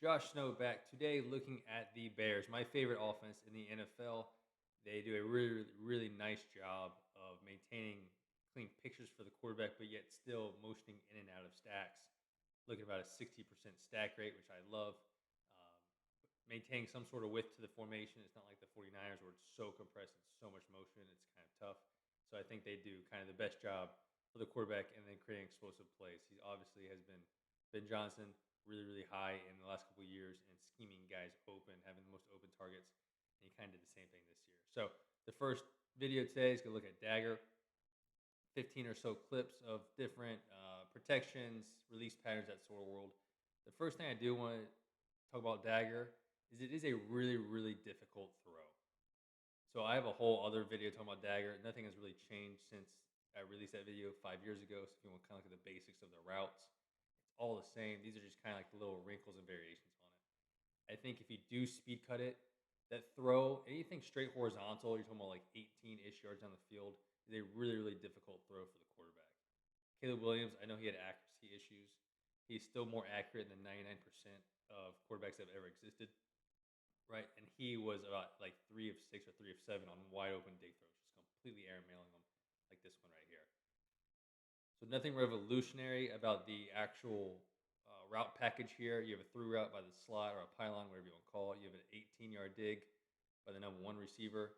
Josh Snow back today looking at the Bears, my favorite offense in the NFL. They do a really nice job of maintaining clean pictures for the quarterback, but yet still motioning in and out of stacks. Looking about a 60% stack rate, which I love. Um, Maintaining some sort of width to the formation. It's not like the 49ers where it's so compressed and so much motion. It's kind of tough. So I think they do kind of the best job for the quarterback and then creating explosive plays. He obviously has been Ben Johnson really high in the last couple of years and scheming guys open, having the most open targets. And he kind of did the same thing this year. So the first video today is going to look at Dagger, 15 or so clips of different protections, release patterns, that sort of world. The first thing I do want to talk about Dagger is it is a really difficult throw. So I have a whole other video talking about Dagger. Nothing has really changed since I released that video 5 years ago. So if you want to kind of look at the basics of the routes, it's all the same. These are just kind of like the little wrinkles and variations on it. I think if you do speed cut it, that throw, anything straight horizontal, you're talking about like 18-ish yards down the field, is a really difficult throw for the quarterback. Caleb Williams, I know he had accuracy issues. He's still more accurate than 99% of quarterbacks that have ever existed, right? And he was about like 3 of 6 or 3 of 7 on wide open dig throws, just completely air mailing them, like this one right here. So nothing revolutionary about the actual route package here. You have a through route by the slot or a pylon, whatever you want to call it. You have an 18-yard dig by the number one receiver.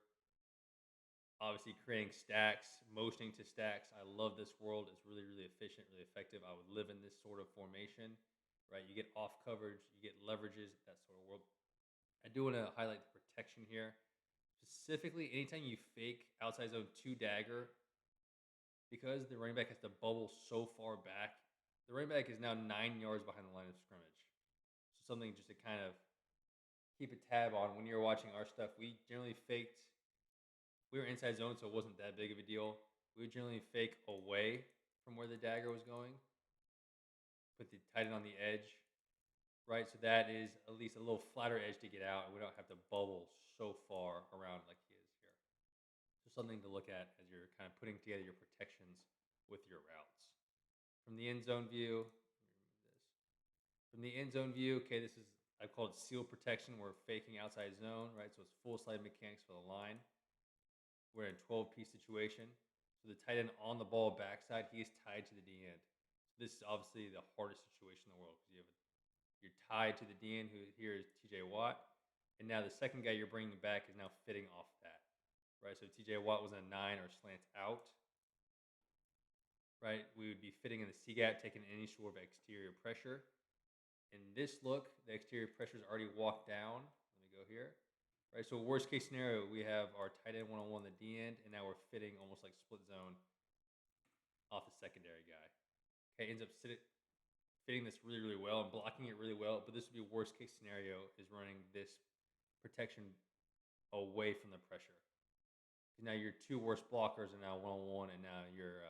Obviously, creating stacks, motioning to stacks. I love this world. It's really efficient, really effective. I would live in this sort of formation, right? You get off coverage, you get leverages, that sort of world. I do want to highlight the protection here. Specifically, anytime you fake outside zone 2 dagger, because the running back has to bubble so far back, the running back is now 9 yards behind the line of scrimmage. So something just to kind of keep a tab on when you're watching our stuff. We generally faked. We were inside zone, so it wasn't that big of a deal. We would generally fake away from where the dagger was going, put the tight end on the edge, right? So that is at least a little flatter edge to get out, and we don't have to bubble so far around like he is here. So something to look at as you're kind of putting together your protections with your routes. From the end zone view, let me remove this. From the end zone view, okay, this is, I call it seal protection. We're faking outside zone, right? So it's full slide mechanics for the line. We're in a 12-piece situation. So the tight end on the ball backside, he is tied to the D end. So this is obviously the hardest situation in the world because you're tied to the D end, who here is TJ Watt. And now the second guy you're bringing back is now fitting off that, right? So TJ Watt was a 9 or slant out, right? We would be fitting in the C gap, taking any sort of exterior pressure. In this look, the exterior pressure is already walked down. Let me go here. Right, so worst case scenario, we have our tight end one-on-one, the D end, and now we're fitting almost like split zone off the secondary guy. Okay, ends up fitting this really well and blocking it really well. But this would be worst case scenario is running this protection away from the pressure. Now your two worst blockers are now one-on-one, and now your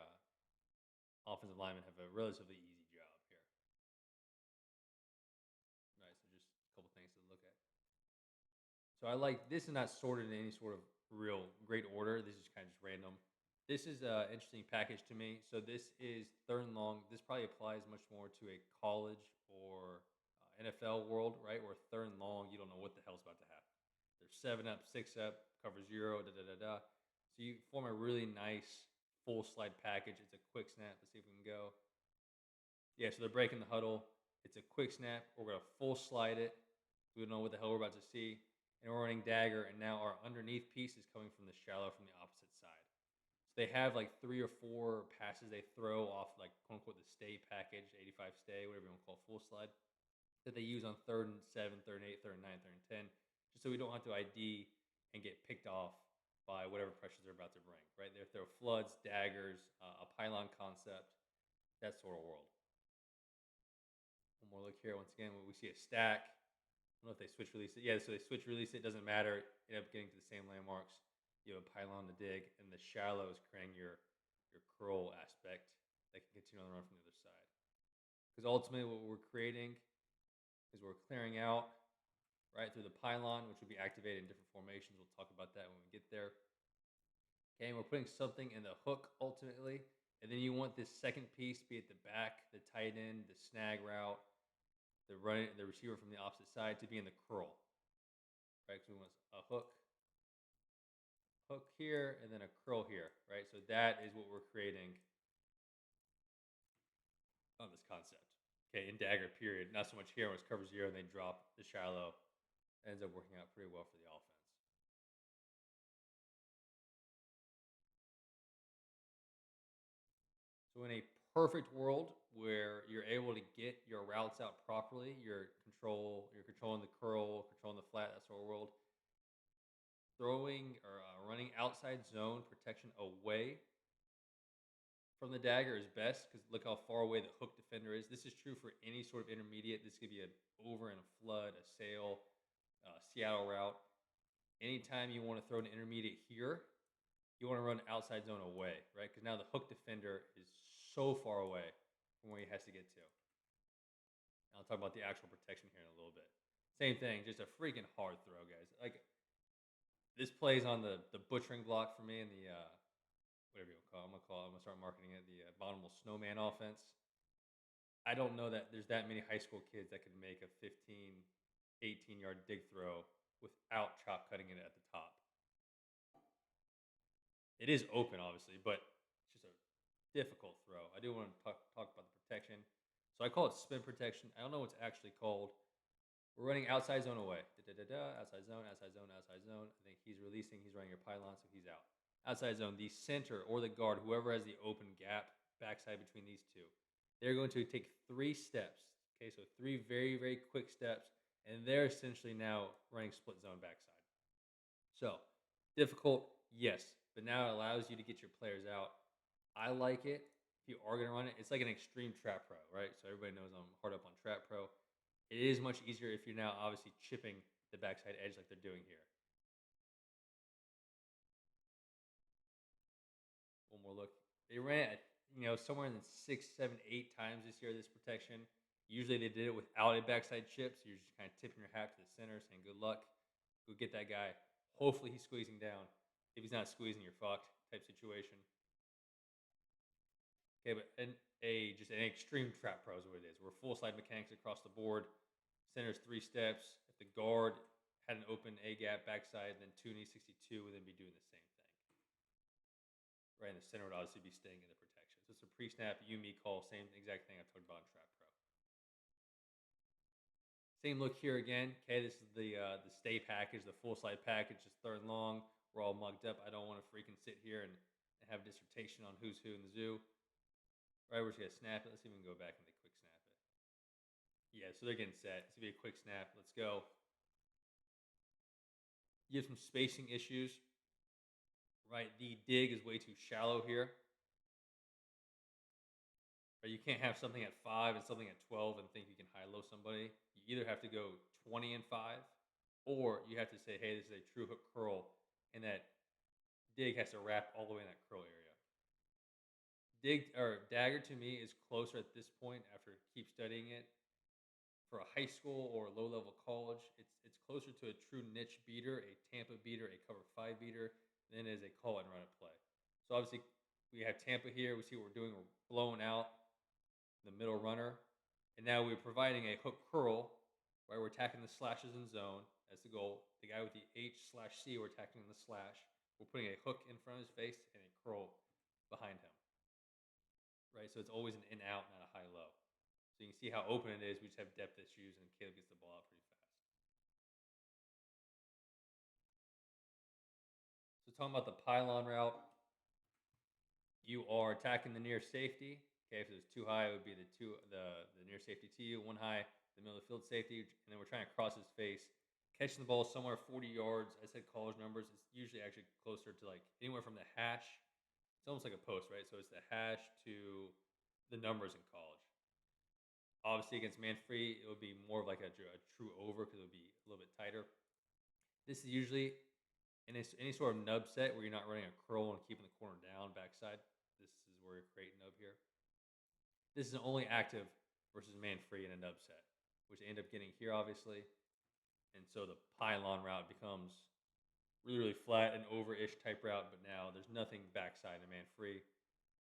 offensive linemen have a relatively easy job here. All right, so just a couple things to look at. So I like this is not sorted in any sort of real great order. This is kind of just random. This is an interesting package to me. So this is third and long. This probably applies much more to a college or NFL world, right? Where third and long, you don't know what the hell's about to happen. There's 7 up, 6 up, cover 0, da. So you form a really nice full slide package. It's a quick snap. Let's see if we can go. Yeah, so they're breaking the huddle. It's a quick snap. We're going to full slide it. We don't know what the hell we're about to see. And we're running dagger, and now our underneath piece is coming from the shallow from the opposite side. So they have like 3 or 4 passes they throw off, like quote unquote the stay package, 85 stay, whatever you want to call full slide, that they use on 3rd and 7, 3rd and 8, 3rd and 9, 3rd and 10, just so we don't have to ID and get picked off by whatever pressures they're about to bring, right? They throw floods, daggers, a pylon concept, that sort of world. One more look here. Once again, we see a stack. I don't know if they switch release it. Yeah, so they switch release it. Doesn't matter. You end up getting to the same landmarks. You have a pylon to dig, and the shallow is creating your curl aspect that can continue on the run from the other side. Because ultimately what we're creating is we're clearing out right through the pylon, which will be activated in different formations. We'll talk about that when we get there. Okay, and we're putting something in the hook ultimately. And then you want this second piece, be it the back, the tight end, the snag route, the receiver from the opposite side to be in the curl, right? Because we want a hook here, and then a curl here, right? So that is what we're creating on this concept. Okay, in Dagger, period. Not so much here when it's cover zero and they drop the shallow. Ends up working out pretty well for the offense. So in a perfect world where you're able to get your routes out properly, you're controlling the curl, controlling the flat, that sort of world. Throwing or running outside zone protection away from the dagger is best because look how far away the hook defender is. This is true for any sort of intermediate. This could be an over and a flood, a sail, Seattle route. Anytime you want to throw an intermediate here, you want to run outside zone away, right? Because now the hook defender is so far away from where he has to get to. And I'll talk about the actual protection here in a little bit. Same thing, just a freaking hard throw, guys. Like this plays on the butchering block for me in the whatever you call it. I'm gonna start marketing it the abominable snowman offense. I don't know that there's that many high school kids that could make a 15, 18-yard dig throw without chop cutting it at the top. It is open, obviously, but it's just a difficult throw. I do want to talk about the protection. So I call it spin protection. I don't know what's actually called. We're running outside zone away. Outside zone, outside zone, outside zone. I think he's releasing. He's running your pylon, so he's out. Outside zone, the center or the guard, whoever has the open gap, backside between these two, they're going to take 3 steps. Okay, so 3 very, very quick steps, and they're essentially now running split zone backside. So, difficult, yes, but now it allows you to get your players out. I like it. If you are going to run it, it's like an extreme trap pro, right? So everybody knows I'm hard up on trap pro. It is much easier if you're now obviously chipping the backside edge like they're doing here. One more look. They ran it, somewhere in the 6, 7, 8 times this year, this protection. Usually they did it without a backside chip, so you're just kind of tipping your hat to the center, saying good luck. Go get that guy. Hopefully he's squeezing down. If he's not squeezing, you're fucked type situation. Okay, but just an extreme trap pro is what it is. We're full slide mechanics across the board. Center's 3 steps. If the guard had an open A gap backside, then 2 and E62 would then be doing the same thing. Right, and the center would obviously be staying in the protection. So it's a pre-snap, you-me call, same exact thing I talked about in trap pro. Same look here again. Okay, this is the stay package, the full slide package, just 3rd and long. We're all mugged up. I don't want to freaking sit here and have a dissertation on who's who in the zoo. Right, we're just gonna snap it. Let's see if we can go back and they quick snap it. Yeah, so they're getting set. It's gonna be a quick snap. Let's go. You have some spacing issues. Right, the dig is way too shallow here. Right, you can't have something at 5 and something at 12 and think you can high-low somebody. You either have to go 20 and 5, or you have to say, hey, this is a true hook curl, and that dig has to wrap all the way in that curl area. Dagger to me is closer at this point after keep studying it. For a high school or low-level college, it's closer to a true niche beater, a Tampa beater, a cover 5 beater, than is a call and run it play. So obviously we have Tampa here. We see what we're doing. We're blowing out the middle runner. And now we're providing a hook curl, right? We're attacking the slashes in zone. That's the goal. The guy with the H/C, we're attacking the slash. We're putting a hook in front of his face and a curl behind him. Right? So it's always an in-out, not a high-low. So you can see how open it is. We just have depth issues, and Caleb gets the ball out pretty fast. So talking about the pylon route, you are attacking the near safety. Okay, if it was too high, it would be the near safety to you. 1 high, the middle of the field safety, and then we're trying to cross his face, catching the ball somewhere 40 yards. I said college numbers. It's usually actually closer to like anywhere from the hash. It's almost like a post, right? So it's the hash to the numbers in college. Obviously, against man-free, it would be more of like a true over because it would be a little bit tighter. This is usually in any sort of nub set where you're not running a curl and keeping the corner down backside. This is where you're creating nub here. This is only active versus man-free in a nub set, which I end up getting here, obviously. And so the pylon route becomes really, really flat and over-ish type route, but now there's nothing backside in man-free.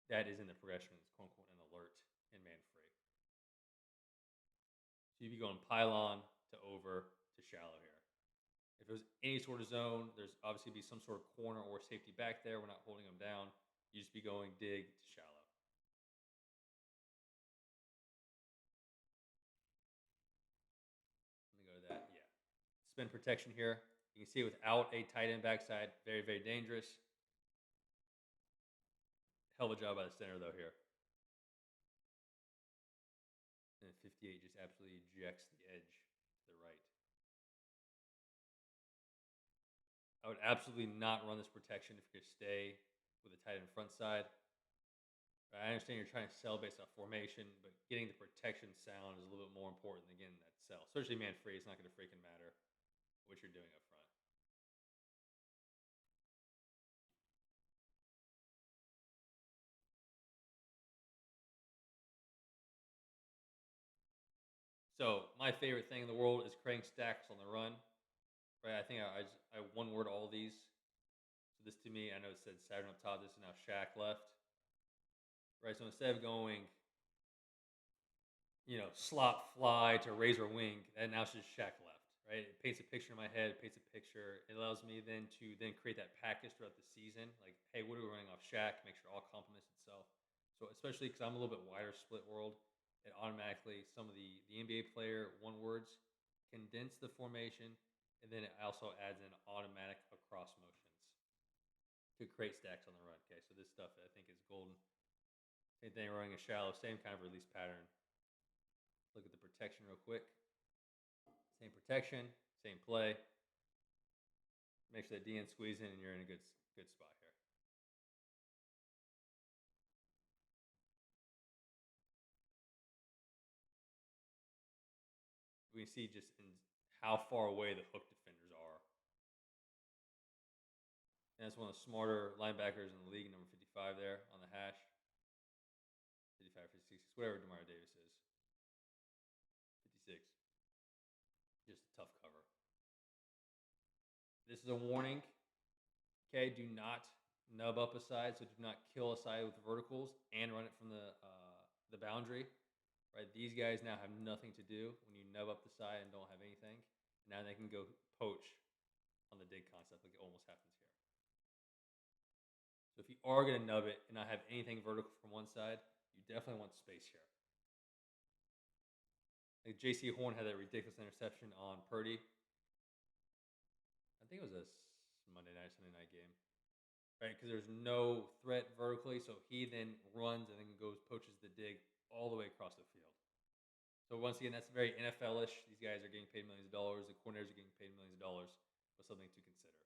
That is in the progression. It's quote-unquote an alert in man-free. So you'd be going pylon to over to shallow here. If it was any sort of zone, there's obviously be some sort of corner or safety back there. We're not holding them down. You just be going dig to shallow. Let me go to that. Yeah. Spin protection here. You can see without a tight end backside, very, very dangerous. Hell of a job by the center though here. And 58 just absolutely ejects the edge to the right. I would absolutely not run this protection if you're going to stay with a tight end front side. I understand you're trying to sell based off formation, but getting the protection sound is a little bit more important than getting that sell. Especially man free, it's not going to freaking matter what you're doing up front. So my favorite thing in the world is creating stacks on the run. Right, I think I one word all these. So this to me, I know it said Saturn up top. This is now Shaq left. Right, so instead of going, slot fly to razor wing, and now it's just Shaq left. Right, it paints a picture in my head. Paints a picture. It allows me then to create that package throughout the season. Like, hey, what are we running off Shaq? Make sure it all complements itself. So especially because I'm a little bit wider split world, it automatically some of the NBA player one words condense the formation, and then it also adds in automatic across motions to create stacks on the run. Okay, so this stuff I think is golden. Same thing running a shallow, same kind of release pattern. Look at the protection real quick. Same protection, same play. Make sure that DN squeeze in, and you're in a good spot here. We can see just in how far away the hook defenders are. And that's one of the smarter linebackers in the league, number 55 there on the hash. 55, 56, whatever Demario Davis is. 56. Just a tough cover. This is a warning. Okay, do not nub up a side, so do not kill a side with the verticals and run it from the boundary. Right, these guys now have nothing to do when you nub up the side and don't have anything. Now they can go poach on the dig concept, like it almost happens here. So if you are going to nub it and not have anything vertical from one side, you definitely want space here. Like J.C. Horn had that ridiculous interception on Purdy. I think it was a Sunday night game, right? Because there's no threat vertically, so he then runs and then goes poaches the dig all the way across the field. So once again, that's very NFL-ish. These guys are getting paid millions of dollars. The coordinators are getting paid millions of dollars, but something to consider.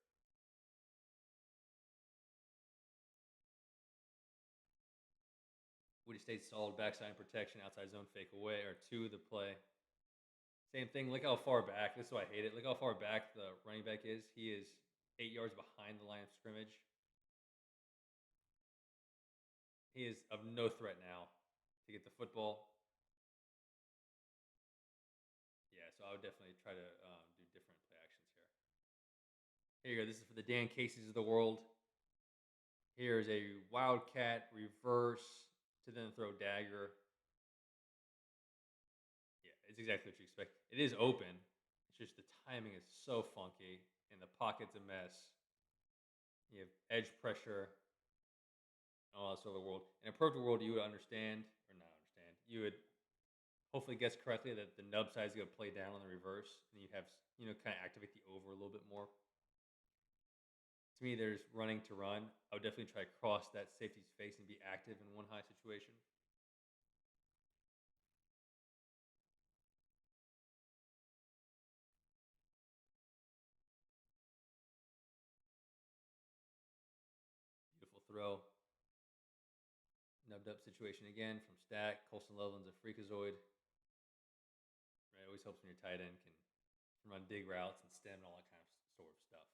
Would he stay solid backside protection, outside zone fake away, or two the play? Same thing. Look how far back. This is why I hate it. Look how far back the running back is. He is 8 yards behind the line of scrimmage. He is of no threat now to get the football. Yeah, so I would definitely try to do different play actions here. Here you go. This is for the Dan Caseys of the world. Here's a wildcat reverse to then throw dagger. Yeah, it's exactly what you expect. It is open. It's just the timing is so funky and the pocket's a mess. You have edge pressure and all that sort of world. In a perfect world, you would understand, or not understand, you would hopefully guess correctly that the nub side is going to play down on the reverse, and you have, kind of activate the over a little bit more. To me, there's running to run. I would definitely try to cross that safety's face and be active in one high situation. Beautiful throw. Nubbed up situation again from Stack. Colson Loveland's a freakazoid. Right, it always helps when your tight end can run dig routes and stem and all that kind of sort of stuff.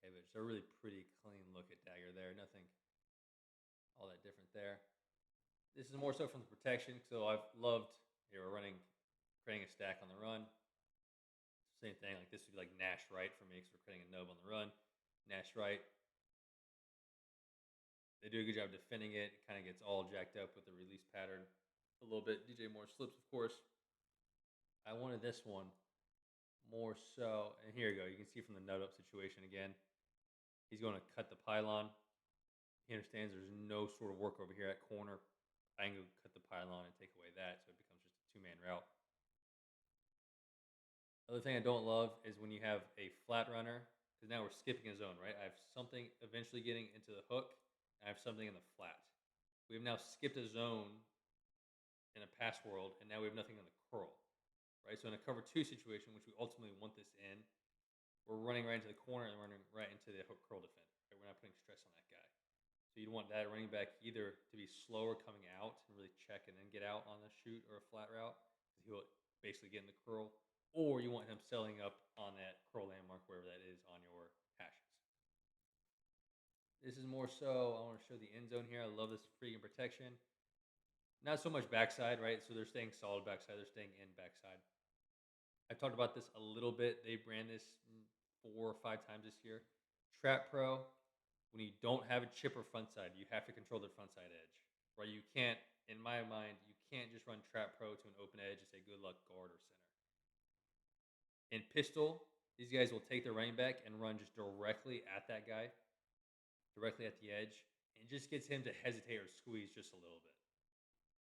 Okay, but it's a really pretty clean look at Dagger there. Nothing all that different there. This is more so from the protection. So I've loved, here we're creating a stack on the run. Same thing, like this would be like Nash right for me because we're creating a nub on the run. Nash right. They do a good job defending it. It kind of gets all jacked up with the release pattern a little bit. DJ Moore slips, of course. I wanted this one more so, and here you go. You can see from the nut up situation again. He's going to cut the pylon. He understands there's no sort of work over here at corner. I can go cut the pylon and take away that, so it becomes just a two-man route. Other thing I don't love is when you have a flat runner, because now we're skipping a zone, right? I have something eventually getting into the hook, and I have something in the flat. We have now skipped a zone in a pass world, and now we have nothing on the curl, right? So in a cover two situation, which we ultimately want this in, we're running right into the corner and running right into the hook curl defender. Right? We're not putting stress on that guy. So you'd want that running back either to be slower coming out and really check and then get out on the shoot or a flat route, because he'll basically get in the curl, or you want him selling up on that curl landmark, wherever that is on your hashes. This is more so, I want to show the end zone here. I love this freaking protection. Not so much backside, right? So they're staying solid backside. They're staying in backside. I talked about this a little bit. They brand this 4 or 5 times this year. Trap Pro, when you don't have a chipper front side, you have to control the front side edge, right? You can't, in my mind, you can't just run Trap Pro to an open edge and say good luck guard or center. In pistol, these guys will take their running back and run just directly at that guy, directly at the edge, and it just gets him to hesitate or squeeze just a little bit.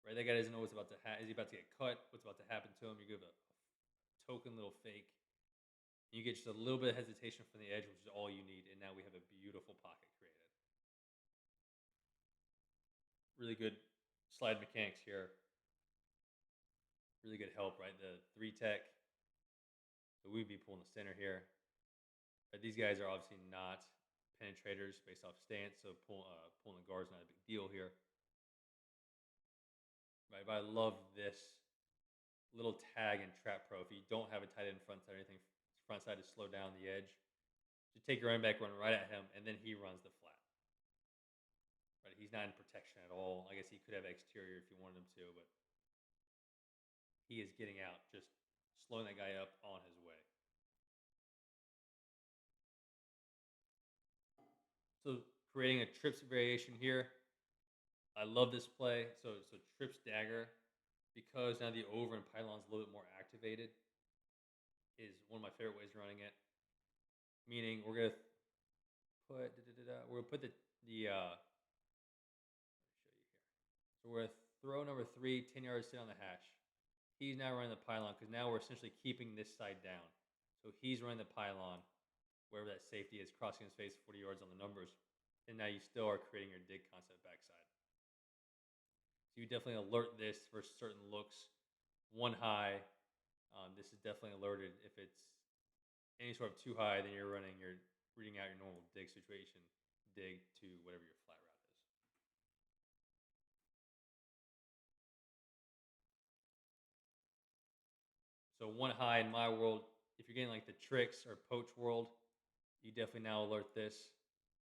Right, that guy doesn't know what's about to happen. Is he about to get cut? What's about to happen to him? You give a token little fake. You get just a little bit of hesitation from the edge, which is all you need, and now we have a beautiful pocket created. Really good slide mechanics here. Really good help, right? The 3-tech. So we'd be pulling the center here. But these guys are obviously not penetrators based off stance, so pulling the guard is not a big deal here. Right, but I love this little tag in Trap Pro. If you don't have a tight end front side or anything, front side to slow down the edge, just take your running back, run right at him, and then he runs the flat. Right, he's not in protection at all. I guess he could have exterior if you wanted him to, but he is getting out, just slowing that guy up on his way. So creating a trips variation here. I love this play. So trips Dagger, because now the over and Pylon's a little bit more activated, is one of my favorite ways of running it. Meaning we're gonna put the let me show you here. So we're gonna throw number 3, 10 yards sit on the hash. He's now running the Pylon because now we're essentially keeping this side down. So he's running the Pylon, wherever that safety is, crossing his face 40 yards on the numbers. And now you still are creating your dig concept backside. So you definitely alert this for certain looks. One high, this is definitely alerted. If it's any sort of too high, then you're reading out your normal dig situation, dig to whatever your flat route is. So one high in my world, if you're getting like the tricks or poach world, you definitely now alert this.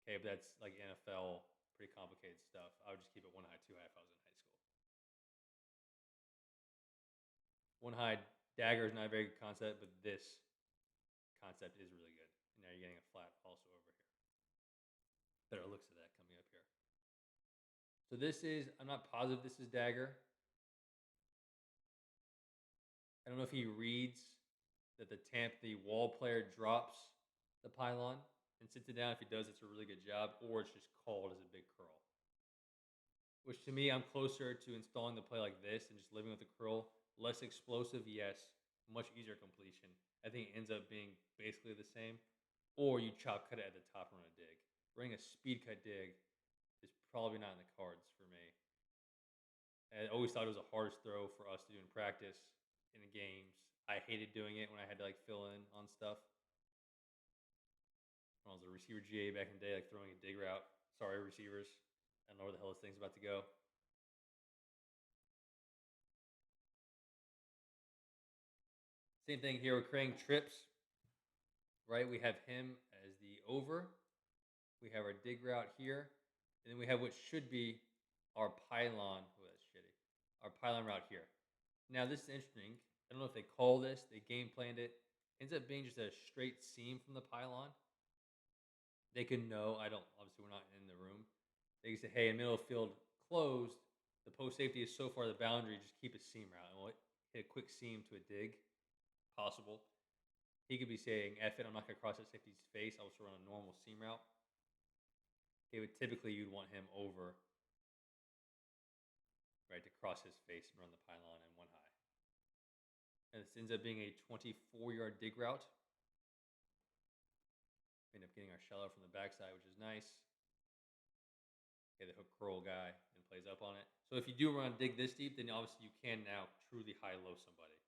Okay, but that's like NFL, pretty complicated stuff. I would just keep it one high, two high if I was in high school. One high Dagger is not a very good concept, but this concept is really good. And now you're getting a flat also over here. Better looks at that coming up here. So this is, I'm not positive this is Dagger. I don't know if he reads that the wall player drops the Pylon and sits it down. If he does, it's a really good job, or it's just called as a big curl. Which to me, I'm closer to installing the play like this and just living with the curl. Less explosive, yes. Much easier completion. I think it ends up being basically the same. Or you chop cut it at the top and run a dig. Running a speed cut dig is probably not in the cards for me. I always thought it was the hardest throw for us to do in practice, in the games. I hated doing it when I had to like fill in on stuff. When I was a receiver GA back in the day, like throwing a dig route. Sorry, receivers. I don't know where the hell this thing's about to go. Same thing here. We're creating trips, right? We have him as the over. We have our dig route here. And then we have what should be our Pylon. Oh, that's shitty. Our Pylon route here. Now, this is interesting. I don't know if they call this. They game planned it. Ends up being just a straight seam from the Pylon. They can know. Obviously, we're not in the room. They can say, hey, in middle of field closed, the post safety is so far the boundary, just keep a seam route. And hit a quick seam to a dig, possible. He could be saying, F it, I'm not going to cross that safety's face. I'll just run a normal seam route. Okay, but typically you'd want him over, right, to cross his face and run the pylon and one high. And this ends up being a 24-yard dig route. We end up getting our shallow from the backside, which is nice. Okay, the hook curl guy and plays up on it. So if you do run dig this deep, then obviously you can now truly high-low somebody.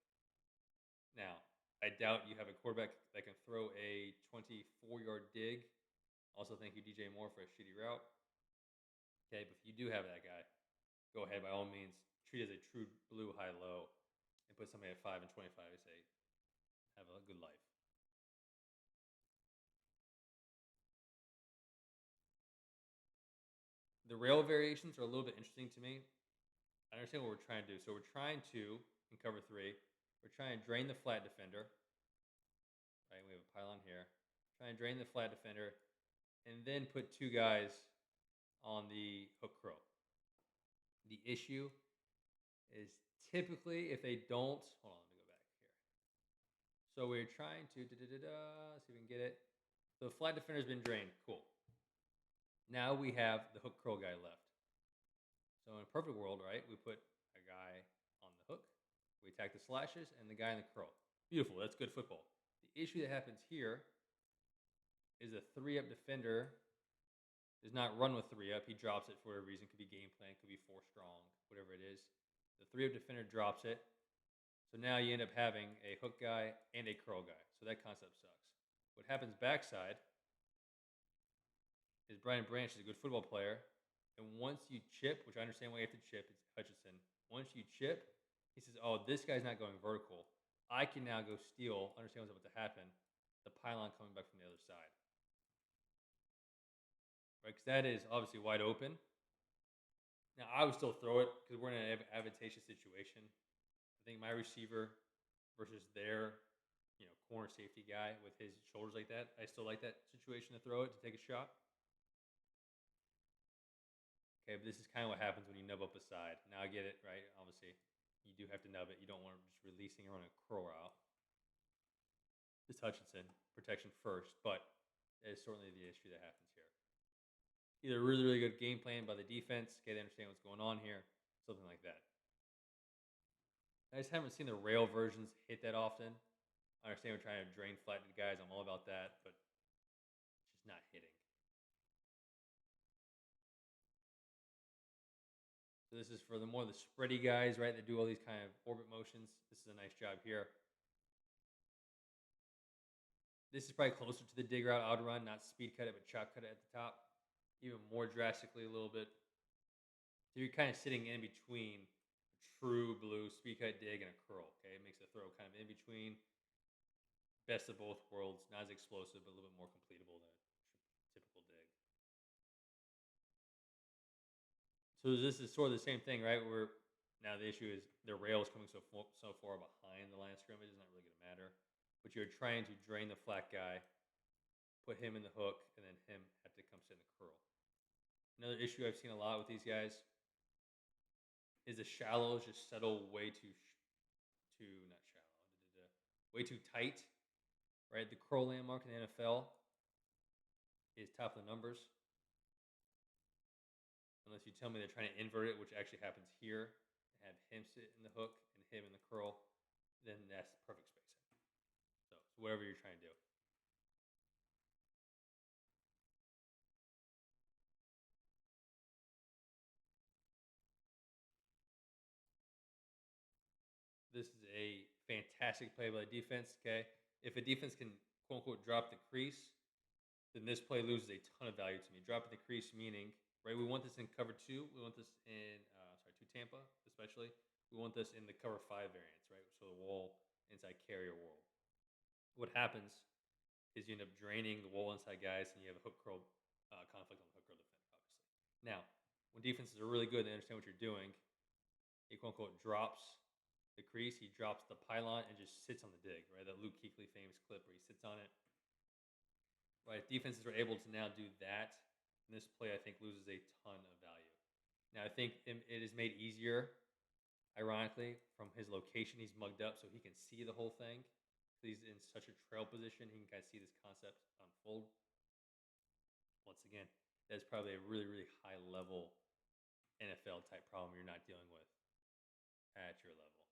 Now, I doubt you have a quarterback that can throw a 24-yard dig. Also, thank you, DJ Moore, for a shitty route. Okay, but if you do have that guy, go ahead, by all means, treat it as a true blue high-low and put somebody at 5 and 25 and say, have a good life. The rail variations are a little bit interesting to me. I understand what we're trying to do. So we're trying to, in cover 3, we're trying to drain the flat defender. Right, we have a pylon here. Try and drain the flat defender, and then put 2 guys on the hook curl. The issue is typically if they don't, hold on, let me go back here. So we're trying to, see if we can get it. The flat defender's been drained, cool. Now we have the hook curl guy left. So in a perfect world, right, we put a guy on the hook, we attack the slashes, and the guy in the curl. Beautiful, that's good football. The issue that happens here is a 3-up defender does not run with 3-up. He drops it for a reason. Could be game plan, could be 4 strong, whatever it is. The 3-up defender drops it. So now you end up having a hook guy and a curl guy. So that concept sucks. What happens backside is Brian Branch is a good football player. And once you chip, which I understand why you have to chip, it's Hutchinson. Once you chip, he says, oh, this guy's not going vertical. I can now go steal, understand what's about to happen, the pylon coming back from the other side. Right, because that is obviously wide open. Now, I would still throw it because we're in an advantageous situation. I think my receiver versus their corner safety guy with his shoulders like that, I still like that situation to throw it, to take a shot. Okay, but this is kind of what happens when you nub up a side. Now I get it, right? Obviously, you do have to nub it. You don't want to just releasing or on a curl out. This Hutchinson, protection first, but that is certainly the issue that happens here. Either a really, really good game plan by the defense, okay, they understand what's going on here, something like that. I just haven't seen the rail versions hit that often. I understand we're trying to drain flat the guys. I'm all about that, but it's just not hitting. So this is for the more the spready guys, right, that do all these kind of orbit motions. This is a nice job here. This is probably closer to the dig route out run, not speed cut it, but chop cut it at the top. Even more drastically a little bit. So you're kind of sitting in between a true blue speed cut dig and a curl. Okay, it makes the throw kind of in between. Best of both worlds, not as explosive, but a little bit more completable than a typical dig. So this is sort of the same thing, right? Where now the issue is the rail is coming so far behind the line of scrimmage, it's not really going to matter. But you're trying to drain the flat guy, put him in the hook, and then him have to come sit in the curl. Another issue I've seen a lot with these guys is the shallows just settle way too way too tight. Right, the curl landmark in the NFL is top of the numbers. Unless you tell me they're trying to invert it, which actually happens here, have him sit in the hook and him in the curl, then that's perfect spacing. So whatever you're trying to do. This is a fantastic play by the defense, okay? If a defense can, quote-unquote, drop the crease, then this play loses a ton of value to me. Dropping the crease meaning, right, we want this in cover 2. We want this in, to Tampa especially. We want this in the cover 5 variants, right? So the wall inside carrier world. What happens is you end up draining the wall inside guys, and you have a hook curl conflict on the hook curl defender, obviously. Now, when defenses are really good, they understand what you're doing. He, quote-unquote, drops the crease, he drops the pylon and just sits on the dig, right? That Luke Kuechly famous clip where he sits on it. Right, if defenses are able to now do that, this play, I think, loses a ton of value. Now, I think it is made easier Ironically, from his location, he's mugged up so he can see the whole thing. He's in such a trail position, he can kind of see this concept unfold. Once again, that's probably a really, really high level NFL type problem you're not dealing with at your level.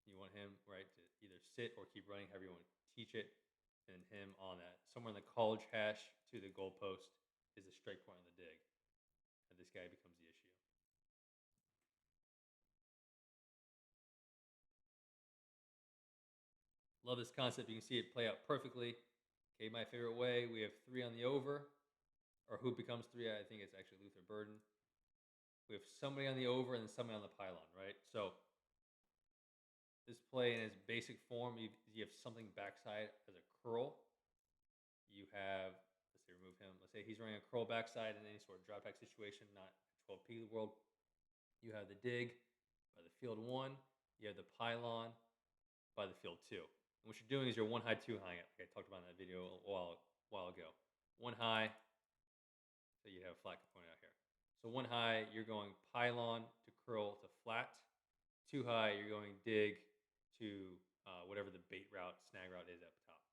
You want him, right, to either sit or keep running, however you want to teach it. And him on that, somewhere in the college hash to the goalpost is a straight point on the dig. And this guy becomes the issue. Love this concept. You can see it play out perfectly. Okay, my favorite way. We have 3 on the over, or who becomes 3. I think it's actually Luther Burden. We have somebody on the over and then somebody on the pylon, right? So this play in its basic form, you have something backside as a curl. You have, let's say, remove him. Let's say he's running a curl backside in any sort of drop back situation, not 12P world. You have the dig by the field 1. You have the pylon by the field 2. And what you're doing is you're 1 high, 2 high. Like I talked about in that video a while ago. 1 high, so you have a flat component out here. So 1 high, you're going pylon to curl to flat. 2 high, you're going dig to whatever the bait route, snag route is at the top.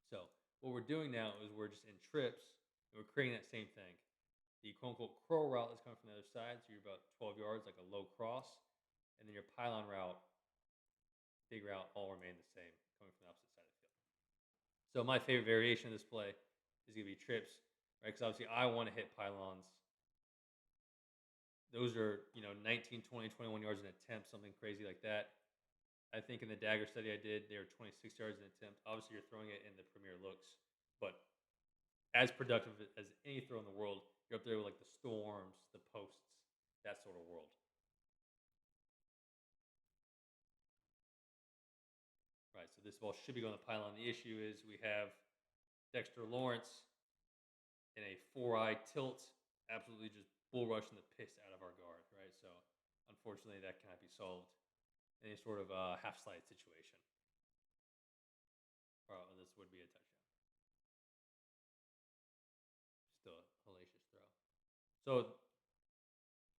So what we're doing now is we're just in trips, and we're creating that same thing. The quote-unquote curl route is coming from the other side, so you're about 12 yards, like a low cross. And then your pylon route, big route, all remain the same, coming from the opposite side of the field. So my favorite variation of this play is going to be trips, right? Because obviously I want to hit pylons. Those are, 19, 20, 21 yards an attempt, something crazy like that. I think in the Dagger study I did, they were 26 yards an attempt. Obviously, you're throwing it in the premier looks, but as productive as any throw in the world, you're up there with like the storms, the posts, that sort of world. Right, so this ball should be going to pylon. The issue is we have Dexter Lawrence in a 4-eye tilt, absolutely just bull rushing the piss out of our guard, right? So unfortunately, that cannot be solved in any sort of half slide situation. Or this would be a touchdown. Still a hellacious throw. So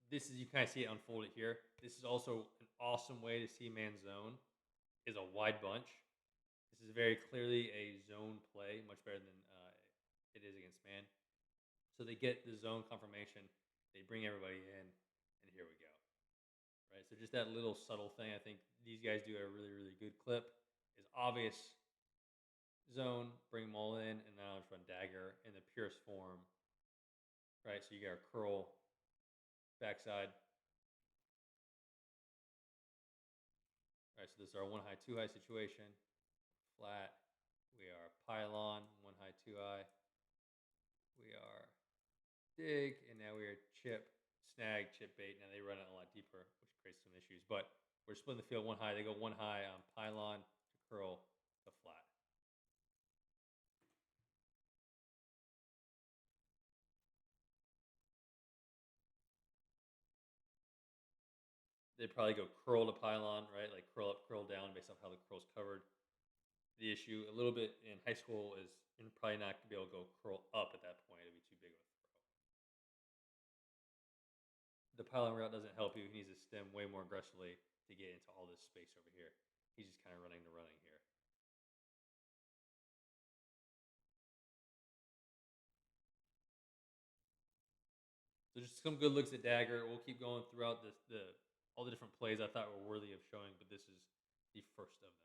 this is, you kind of see it unfolded here. This is also an awesome way to see man zone, is a wide bunch. This is very clearly a zone play, much better than it is against man. So they get the zone confirmation, they bring everybody in, and here we go. Right, so just that little subtle thing, I think these guys do a really, really good clip. Is obvious zone, bring them all in, and now just run Dagger in the purest form. Right, so you got a curl, backside. Right, so this is our 1 high, 2 high situation. Flat. We are pylon, 1 high, 2 high. We are dig, and now we are chip, snag, chip bait. Now they run it a lot deeper, which creates some issues. But we're splitting the field 1 high. They go 1 high on pylon to curl to flat. They probably go curl to pylon, right? Like curl up, curl down based on how the curl's covered. The issue a little bit in high school is you're probably not going to be able to go curl up at that point. It'd be too big of a throw. The pylon route doesn't help you. He needs to stem way more aggressively to get into all this space over here. He's just kind of running here. So just some good looks at Dagger. We'll keep going throughout the all the different plays I thought were worthy of showing, but this is the first of them.